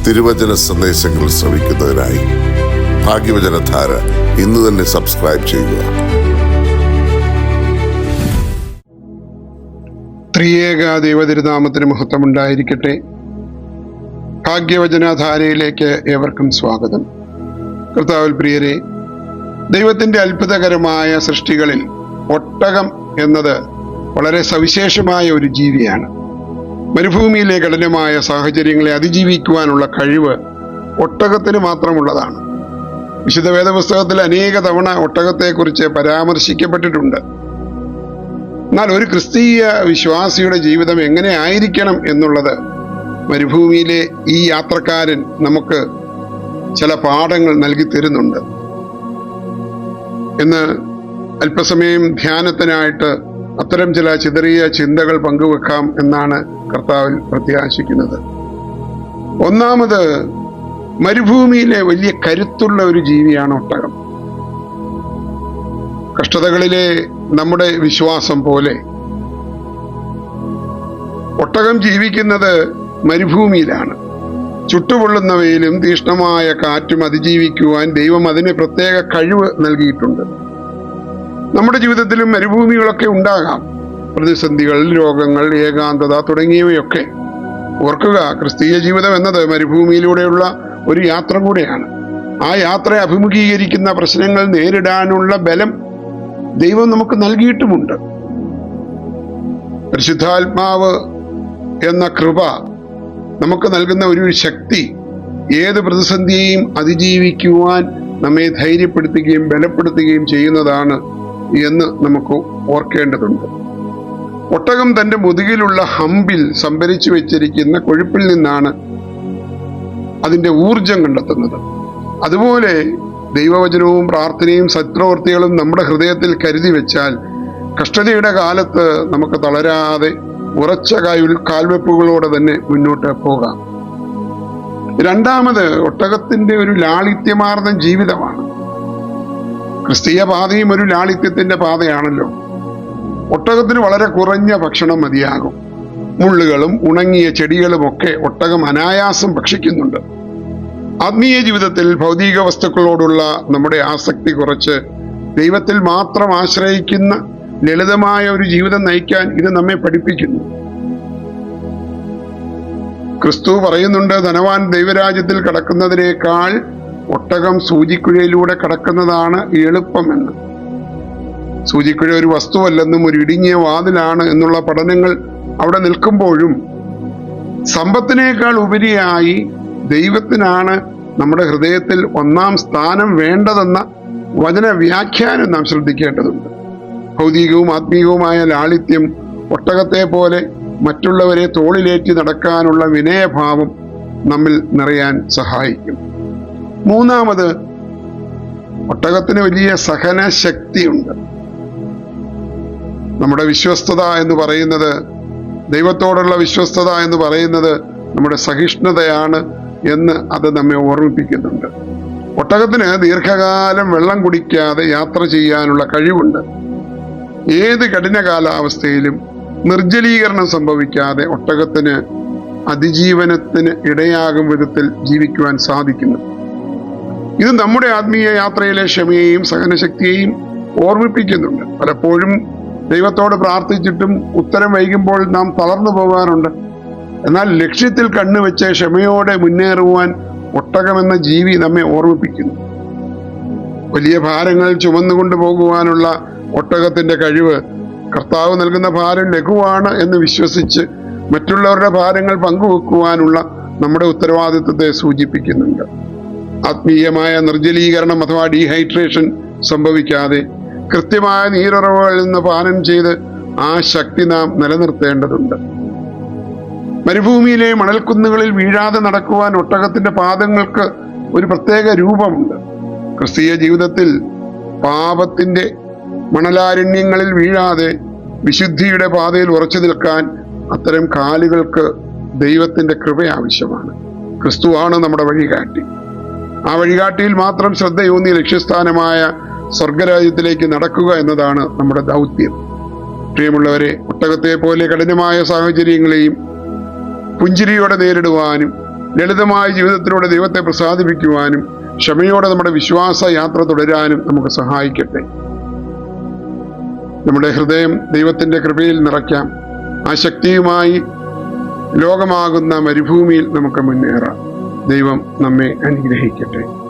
തിരുവചന സന്ദേശങ്ങൾ ശ്രവിക്കുന്നതിനായി ഭാഗ്യവചനധാര ഇന്ന് തന്നെ സബ്സ്ക്രൈബ് ചെയ്യുക. ത്രിയേക ദൈവതിരുനാമത്തിന് മഹത്വമുണ്ടായിരിക്കട്ടെ. ഭാഗ്യവചനധാരയിലേക്ക് ഏവർക്കും സ്വാഗതം. കർത്താവിൽ പ്രിയരെ, ദൈവത്തിൻ്റെ അത്ഭുതകരമായ സൃഷ്ടികളിൽ ഒട്ടകം എന്നത് വളരെ സവിശേഷമായ ഒരു ജീവിയാണ്. മരുഭൂമിയിലെ കഠിനമായ സാഹചര്യങ്ങളെ അതിജീവിക്കുവാനുള്ള കഴിവ് ഒട്ടകത്തിന് മാത്രമുള്ളതാണ്. വിശുദ്ധ വേദപുസ്തകത്തിൽ അനേക തവണ ഒട്ടകത്തെക്കുറിച്ച് പരാമർശിക്കപ്പെട്ടിട്ടുണ്ട്. എന്നാൽ ഒരു ക്രിസ്തീയ വിശ്വാസിയുടെ ജീവിതം എങ്ങനെ ആയിരിക്കണം എന്നുള്ളത് മരുഭൂമിയിലെ ഈ യാത്രക്കാരൻ നമുക്ക് ചില പാഠങ്ങൾ നൽകി തരുന്നുണ്ട്. ഇന്ന് അല്പസമയം ധ്യാനത്തിനായിട്ട് അത്തരം ചില ചിതറിയ ചിന്തകൾ പങ്കുവെക്കാം എന്നാണ് കർത്താവിൽ പ്രത്യാശിക്കുന്നത്. ഒന്നാമത്, മരുഭൂമിയിലെ വലിയ കരുത്തുള്ള ഒരു ജീവിയാണ് ഒട്ടകം. കഷ്ടതകളിലെ നമ്മുടെ വിശ്വാസം പോലെ ഒട്ടകം ജീവിക്കുന്നത് മരുഭൂമിയിലാണ്. ചുട്ടുപൊള്ളുന്ന വെയിലും തീഷ്ണമായ കാറ്റും അതിജീവിക്കുവാൻ ദൈവം അതിന് പ്രത്യേക കഴിവ് നൽകിയിട്ടുണ്ട്. നമ്മുടെ ജീവിതത്തിലും മരുഭൂമികളൊക്കെ ഉണ്ടാകാം. പ്രതിസന്ധികൾ, രോഗങ്ങൾ, ഏകാന്തത തുടങ്ങിയവയൊക്കെ. ഓർക്കുക, ക്രിസ്തീയ ജീവിതം എന്നത് മരുഭൂമിയിലൂടെയുള്ള ഒരു യാത്ര കൂടെയാണ്. ആ യാത്രയെ അഭിമുഖീകരിക്കുന്ന പ്രശ്നങ്ങൾ നേരിടാനുള്ള ബലം ദൈവം നമുക്ക് നൽകിയിട്ടുമുണ്ട്. പരിശുദ്ധാത്മാവ് എന്ന കൃപ നമുക്ക് നൽകുന്ന ഒരു ശക്തി ഏത് പ്രതിസന്ധിയെയും അതിജീവിക്കുവാൻ നമ്മെ ധൈര്യപ്പെടുത്തുകയും ബലപ്പെടുത്തുകയും ചെയ്യുന്നതാണ് എന്ന് നമുക്ക് ഓർക്കേണ്ടതുണ്ട്. ഒട്ടകം തന്റെ മുതുകിലുള്ള ഹമ്പിൽ സംഭരിച്ചു വെച്ചിരിക്കുന്ന കൊഴുപ്പിൽ നിന്നാണ് അതിന്റെ ഊർജം കണ്ടെത്തുന്നത്. അതുപോലെ ദൈവവചനവും പ്രാർത്ഥനയും സത്പ്രവൃത്തികളും നമ്മുടെ ഹൃദയത്തിൽ കരുതി വെച്ചാൽ കഷ്ടതയുടെ കാലത്ത് നമുക്ക് തളരാതെ ഉറച്ച കാൽവെപ്പുകളോടെ തന്നെ മുന്നോട്ട് പോകാം. രണ്ടാമത്, ഒട്ടകത്തിന്റെ ഒരു ലാളിത്യമാർന്ന ജീവിതമാണ്. ക്രിസ്തീയ പാതയും ഒരു ലാളിത്യത്തിന്റെ പാതയാണല്ലോ. ഒട്ടകത്തിന് വളരെ കുറഞ്ഞ ഭക്ഷണം മതിയാകും. മുള്ളുകളും ഉണങ്ങിയ ചെടികളുമൊക്കെ ഒട്ടകം അനായാസം ഭക്ഷിക്കുന്നുണ്ട്. ആത്മീയ ജീവിതത്തിൽ ഭൗതിക വസ്തുക്കളോടുള്ള നമ്മുടെ ആസക്തി കുറച്ച് ദൈവത്തിൽ മാത്രം ആശ്രയിക്കുന്ന ലളിതമായ ഒരു ജീവിതം നയിക്കാൻ ഇത് നമ്മെ പഠിപ്പിക്കുന്നു. ക്രിസ്തു പറയുന്നുണ്ട്, ധനവാൻ ദൈവരാജ്യത്തിൽ കടക്കുന്നതിനേക്കാൾ ഒട്ടകം സൂചിക്കുഴയിലൂടെ കടക്കുന്നതാണ് എളുപ്പമെന്ന്. സൂചിക്കുഴ ഒരു വസ്തുവല്ലെന്നും ഒരു ഇടുങ്ങിയ വാതിലാണ് എന്നുള്ള പഠനങ്ങൾ അവിടെ നിൽക്കുമ്പോഴും സമ്പത്തിനേക്കാൾ ഉപരിയായി ദൈവത്തിനാണ് നമ്മുടെ ഹൃദയത്തിൽ ഒന്നാം സ്ഥാനം വേണ്ടതെന്ന വചന വ്യാഖ്യാനം നാം ശ്രദ്ധിക്കേണ്ടതുണ്ട്. ഭൗതികവും ആത്മീയവുമായ ലാളിത്യം ഒട്ടകത്തെ പോലെ മറ്റുള്ളവരെ തോളിലേറ്റി നടക്കാനുള്ള വിനയഭാവം നമ്മിൽ നിറയാൻ സഹായിക്കും. മൂന്നാമത്, ഒട്ടകത്തിന് വലിയ സഹനശക്തിയുണ്ട്. നമ്മുടെ വിശ്വസ്തത എന്ന് പറയുന്നത്, ദൈവത്തോടുള്ള വിശ്വസ്തത എന്ന് പറയുന്നത് നമ്മുടെ സഹിഷ്ണുതയാണ് എന്ന് അത് നമ്മെ ഓർമ്മിപ്പിക്കുന്നുണ്ട്. ഒട്ടകത്തിന് ദീർഘകാലം വെള്ളം കുടിക്കാതെ യാത്ര ചെയ്യാനുള്ള കഴിവുണ്ട്. ഏത് കഠിന കാലാവസ്ഥയിലും നിർജ്ജലീകരണം സംഭവിക്കാതെ ഒട്ടകത്തിന് അതിജീവനത്തിന് ഇടയാകും വിധത്തിൽ ജീവിക്കുവാൻ സാധിക്കുന്നു. ഇത് നമ്മുടെ ആത്മീയ യാത്രയിലെ ക്ഷമയെയും സഹനശക്തിയെയും ഓർമ്മിപ്പിക്കുന്നുണ്ട്. പലപ്പോഴും ദൈവത്തോട് പ്രാർത്ഥിച്ചിട്ടും ഉത്തരം വൈകുമ്പോൾ നാം തളർന്നു പോകാറുണ്ട്. എന്നാൽ ലക്ഷ്യത്തിൽ കണ്ണുവെച്ച് ക്ഷമയോടെ മുന്നേറുവാൻ ഒട്ടകമെന്ന ജീവി നമ്മെ ഓർമ്മിപ്പിക്കുന്നു. വലിയ ഭാരങ്ങൾ ചുമന്നുകൊണ്ടു പോകുവാനുള്ള ഒട്ടകത്തിന്റെ കഴിവ് കർത്താവ് നൽകുന്ന ഭാരം ലഘുവാണ് എന്ന് വിശ്വസിച്ച് മറ്റുള്ളവരുടെ ഭാരങ്ങൾ പങ്കുവെക്കുവാനുള്ള നമ്മുടെ ഉത്തരവാദിത്വത്തെ സൂചിപ്പിക്കുന്നുണ്ട്. ആത്മീയമായ നിർജ്ജലീകരണം അഥവാ ഡീഹൈഡ്രേഷൻ സംഭവിക്കാതെ കൃത്യമായ നീരുറവുകളിൽ നിന്ന് പാനം ചെയ്ത് ആ ശക്തി നാം നിലനിർത്തേണ്ടതുണ്ട്. മരുഭൂമിയിലെ മണൽക്കുന്നുകളിൽ വീഴാതെ നടക്കുവാൻ ഒട്ടകത്തിന്റെ പാദങ്ങൾക്ക് ഒരു പ്രത്യേക രൂപമുണ്ട്. ക്രിസ്തീയ ജീവിതത്തിൽ പാപത്തിന്റെ മണലാരണ്യങ്ങളിൽ വീഴാതെ വിശുദ്ധിയുടെ പാതയിൽ ഉറച്ചു നിൽക്കാൻ അത്തരം കാലുകൾക്ക് ദൈവത്തിന്റെ കൃപ ആവശ്യമാണ്. ക്രിസ്തുവാണ് നമ്മുടെ വഴികാട്ടി. ആ വഴികാട്ടിയിൽ മാത്രം ശ്രദ്ധയൂന്നി ലക്ഷ്യസ്ഥാനമായ സ്വർഗരാജ്യത്തിലേക്ക് നടക്കുക എന്നതാണ് നമ്മുടെ ദൗത്യം. പ്രിയമുള്ളവരെ, ഒട്ടകത്തെ പോലെ കഠിനമായ സാഹചര്യങ്ങളെയും പുഞ്ചിരിയോടെ നേരിടുവാനും ലളിതമായ ജീവിതത്തിലൂടെ ദൈവത്തെ പ്രസാദിപ്പിക്കുവാനും ക്ഷമയോടെ നമ്മുടെ വിശ്വാസ യാത്ര തുടരാനും നമുക്ക് സഹായിക്കട്ടെ. നമ്മുടെ ഹൃദയം ദൈവത്തിന്റെ കൃപയിൽ നിറയ്ക്കാം. ആ ശക്തിയുമായി ലോകമാകുന്ന മരുഭൂമിയിൽ നമുക്ക് മുന്നേറാം. ദൈവം നമ്മെ അനുഗ്രഹിക്കട്ടെ.